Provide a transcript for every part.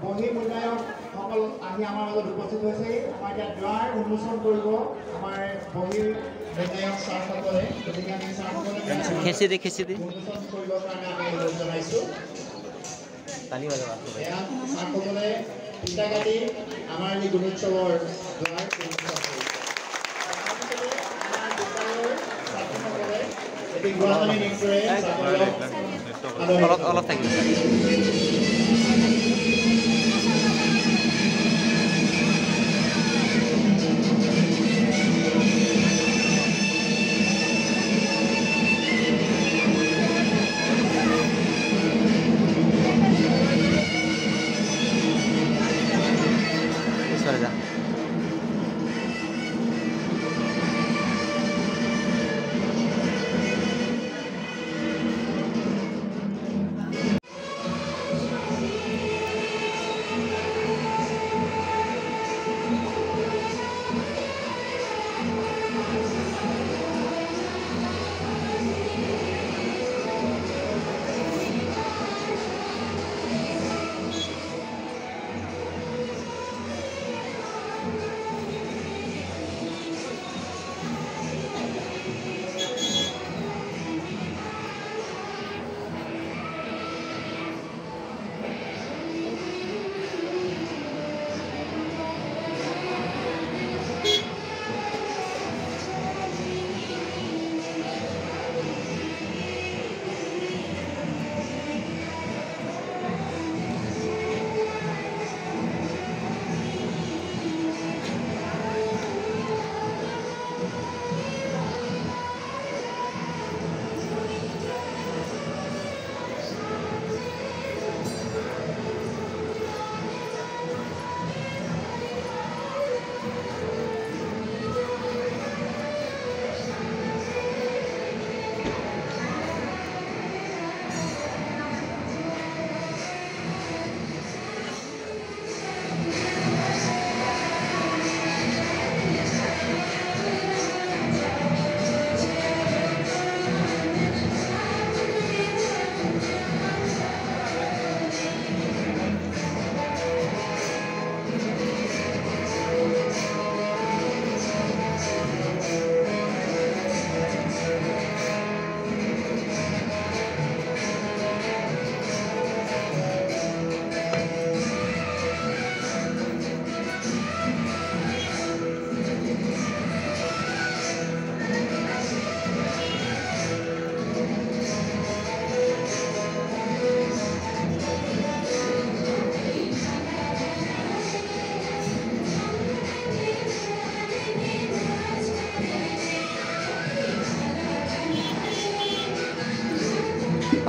বহি মূল্যায়ক সকল আহি আমাৰ মাজত উপস্থিত হৈছে আমাৰ এতিয়া দ্বাৰ উন্মোচন কৰিব আমাৰ বহি মূল্যায়ক ছাৰসকলে গতিকে আমি ছাৰসকলে খেচি দে উন্মোচন কৰিবৰ কাৰণে আমি অনুৰোধ জনাইছোঁ ছাৰসকলে পিঠা কাটি আমাৰ এই গুণোৎসৱৰ দ্বাৰ উন্মোচন কৰিব আমাৰ বিদ্যালয়ৰ ছাত্ৰসকলে এটি গুৱাহাটী নৃত্যৰে অলপ থাকিব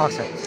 Okay.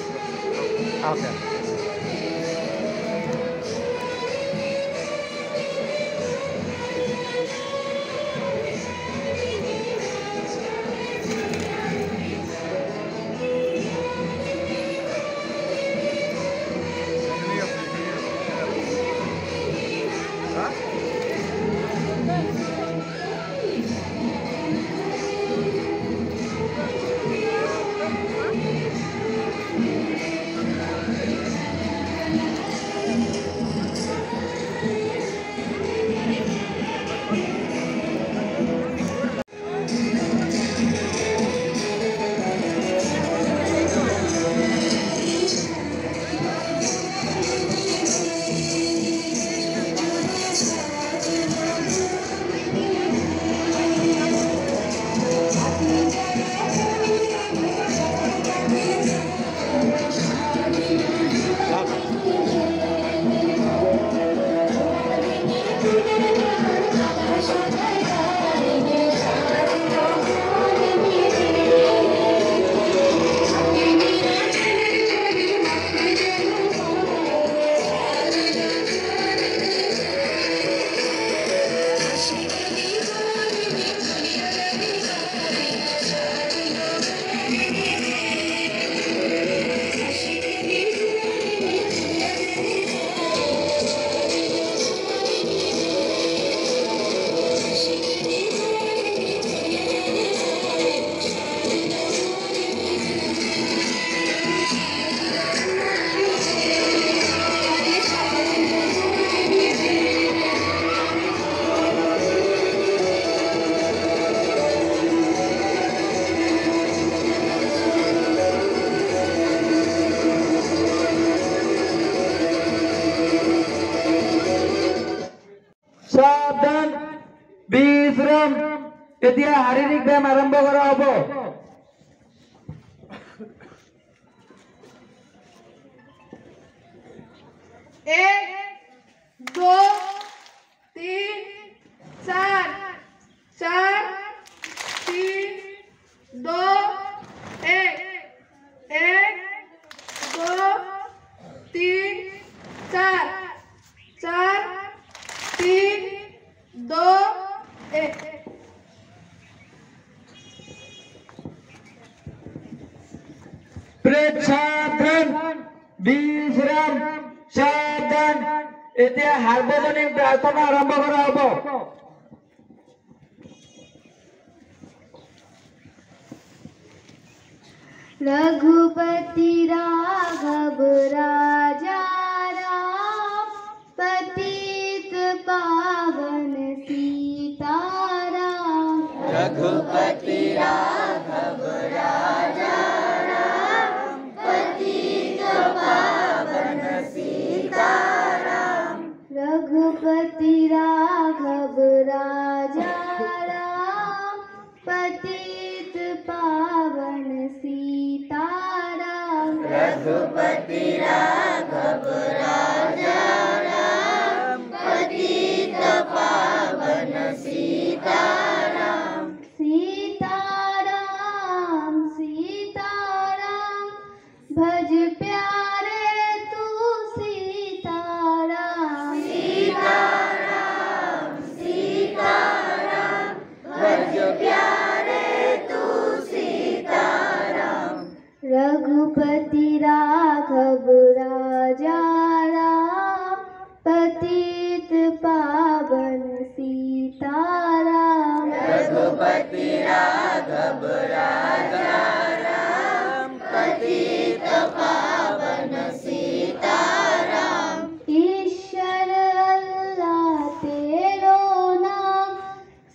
এতিয়া শাৰীৰিক ব্যায়াম আৰম্ভ কৰা হ'ব। एक, दो, तीन, चार, चार, तीन, दो, एक, दो, तीन, चार, चार, तीन, दो, एक। সাবধান, বিশ্রাম, সাবধান। এতিয়া সাৰ্বজনীন প্ৰাৰ্থনা আৰম্ভ কৰা হ'ব। रघुपति राघव राजा राम, पतित पावन सीताराम। रघुपति राघव राजा राम, पतित पावन सीताराम। रघुपति राघव राजा राम, पतित पावन सीताराम। रघुपति राघव राजा राम, पतित पावन सीताराम। सीताराम सीताराम, भज प्यारे तू सीताराम। सीताराम सीताराम, भज प्यारे तू सीताराम। रघुपति राघव राजा राम, पतित पावन सीताराम। रघुपति राघव राजा राम, पतित पावन सीताराम। ईश्वर अल्लाह तेरो नाम,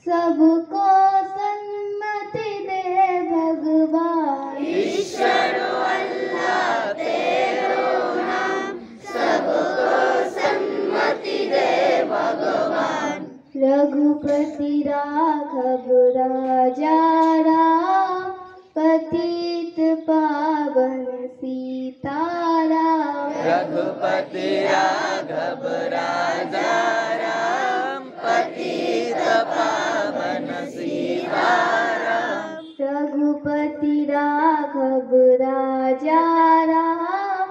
सबको सन्मति दे भगवान। ईश्वर अल्लाह तेरो नाम, सबको सन्मति दे भगवान। रघुपति राघव राजा राम, पतित पावन सीताराम। रघुपति राघव राजा राम, पतित पावन सीताराम। रघुपति राघव राजा राम,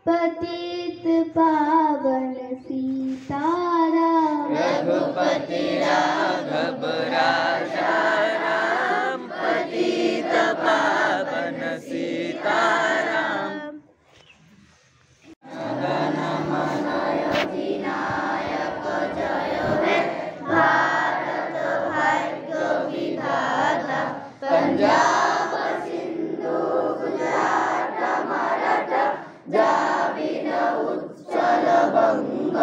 पतित पावन सीताराम। रघुपति राघव राजा राम, पतित पावन सीताराम। पंजाब सिंधु गुजरात मराठा, द्राविड उत्कल बंग,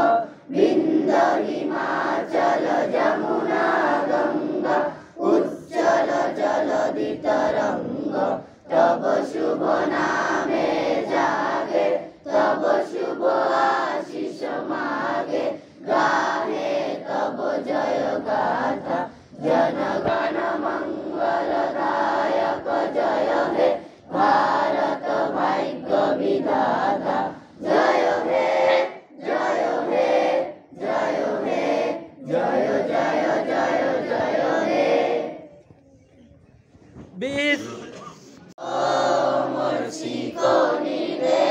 विंध्य हिमाचल जमुना गंगा, उज्जल जलधि तरंग। तब शुभ नामे जागे, तब शुभ आशीष मागे, गाहे तब जय गाथा, जनगण मंगलदायक जय हे भारत भाग्य विधाता। जय हे जय हे जय हे जय जय जय जय हे। 20 अमर सिकोनी दे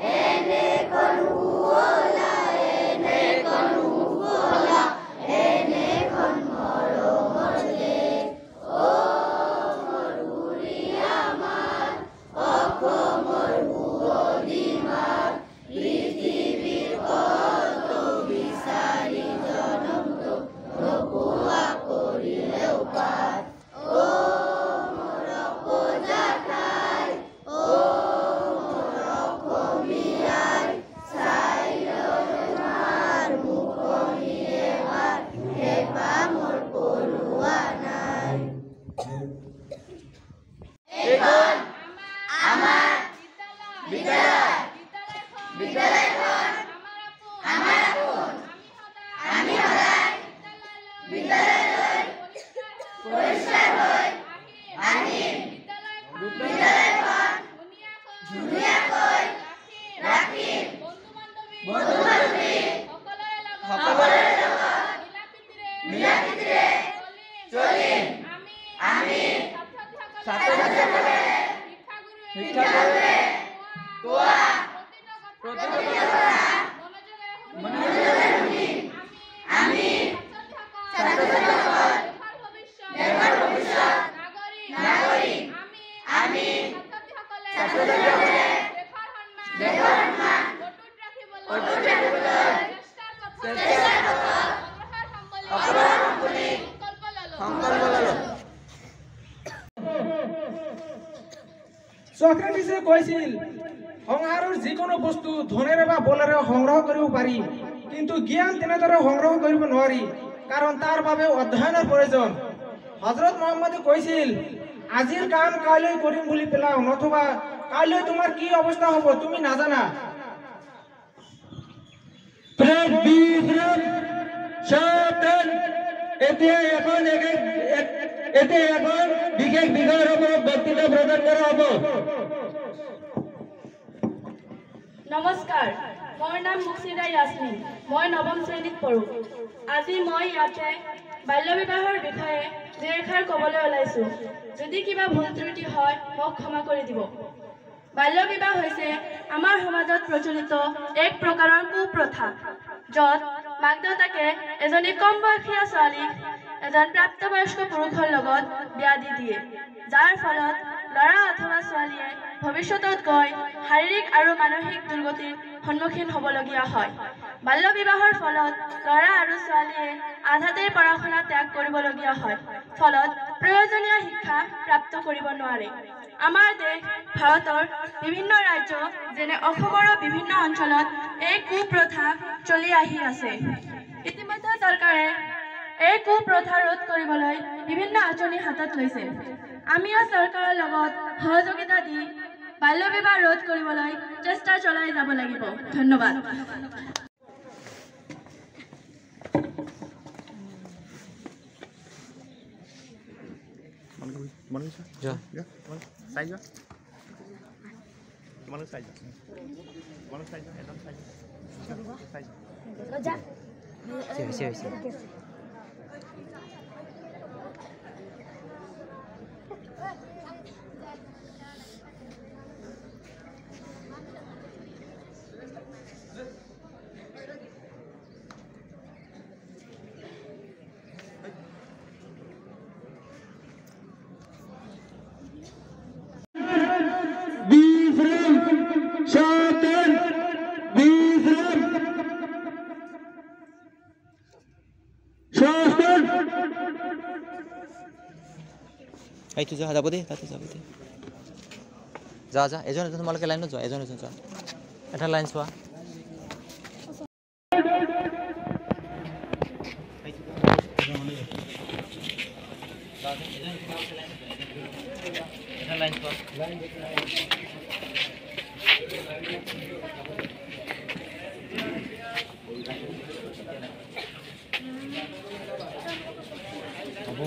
एने कनुला, एने कनुला, एने कन मरमर दे। ओ मरुरिया मार, अकमर हुअली मार, पृथिवीर कत बिसारी जनम तो नपुआ करिलेও पार। ओ मोर पूजा ठाई, ओ मोर खमियाई, साइर मार मुखनिए मार, हेपा मोर परुआ নাই। এখন আমার বিদ্যালয়, বিদ্যালয়খন আমাৰ আপোন। আমি সদায় বিদ্যালয়লৈ পৰিষ্কাৰ সকলোৰে লগত মিলাপ্ৰীতিৰে চলিম আমি ছাত্ৰ-ছাত্ৰীসকলে শিক্ষাগুৰুৱে কোৱা প্ৰতিটো কথা মনোযোগেৰে শুনিম আমি ছাত্ৰ-ছাত্ৰীসকল দেশৰ ভৱিষ্যত নাগৰিক আমি ছাত্ৰ-ছাত্ৰীসকলে দেশৰ সন্মান অটুট ৰাখিবলৈ চেষ্টাৰ পথত অগ্ৰসৰ হ'ম বুলি সংকল্প ল'লো। সক্ৰেটিছে কৈছিল সংসাৰৰ যিকোনো বস্তু ধনেৰে বা বলেৰে সংগ্ৰহ কৰিব পাৰি, কিন্তু জ্ঞান তেনেদৰে সংগ্ৰহ কৰিব নোৱাৰি, কাৰণ তাৰ বাবে অধ্যয়নৰ প্ৰয়োজন। হযৰত মুহাম্মদে কৈছিল আজিৰ কাম কাইলৈ কৰিম বুলি পেলাও, নতুবা কাইলৈ তোমাৰ কি অৱস্থা হ'ব তুমি নাজানা। সাবধান, এতিয়া এখন বিশেষ বিষয়ৰ ওপৰত বক্তৃতা প্ৰদান কৰা হ'ব। নমস্কাৰ, মোৰ নাম মুক্সিদা ইয়াসমিন, মই ৯ম শ্ৰেণীত পঢ়োঁ। আজি মই ইয়াতে বাল্য বিবাহৰ বিষয়ে দুই-এষাৰ ক'বলৈ ওলাইছোঁ। যদি কিবা ভুল ত্ৰুটি হয় মোক ক্ষমা কৰি দিব। বাল্য বিবাহ হৈছে আমাৰ সমাজত প্ৰচলিত এক প্ৰকাৰৰ কুপ্ৰথা, য'ত মাক দেউতাকে এজনী কম বয়সীয়া ছোৱালীক এজন প্ৰাপ্তবয়স্ক পুৰুষৰ লগত বিয়া দি দিয়ে, যাৰ ফলত ল'ৰা অথবা ছোৱালীয়ে ভৱিষ্যতত গৈ শাৰীৰিক আৰু মানসিক দুৰ্গতিৰ সন্মুখীন হ'বলগীয়া হয়। বাল্য বিবাহৰ ফলত ল'ৰা আৰু ছোৱালীয়ে আধাতেই পঢ়া শুনা ত্যাগ কৰিবলগীয়া হয়, ফলত প্ৰয়োজনীয় শিক্ষা প্ৰাপ্ত কৰিব নোৱাৰে। আমাৰ দেশ ভাৰতৰ বিভিন্ন ৰাজ্য যেনে অসমৰো বিভিন্ন অঞ্চলত এই কুপ্ৰথা চলি আহি আছে। ইতিমধ্যে চৰকাৰে এই কুপ্ৰথা ৰোধ কৰিবলৈ বিভিন্ন আঁচনি হাতত লৈছে। আমিও চৰকাৰৰ লগত সহযোগিতা দি বাল্য বিবাহ ৰোধ কৰিবলৈ চেষ্টা চলাই যাব লাগিব। ধন্যবাদ। এই তুই যাব দে, তাতে যাব দে, যা যা, এজন এজন তোমালোকে লাইনত যোৱা, এজন এজন যোৱা, এটা লাইন চোৱা। এটা লাইন চোৱা। হ'ব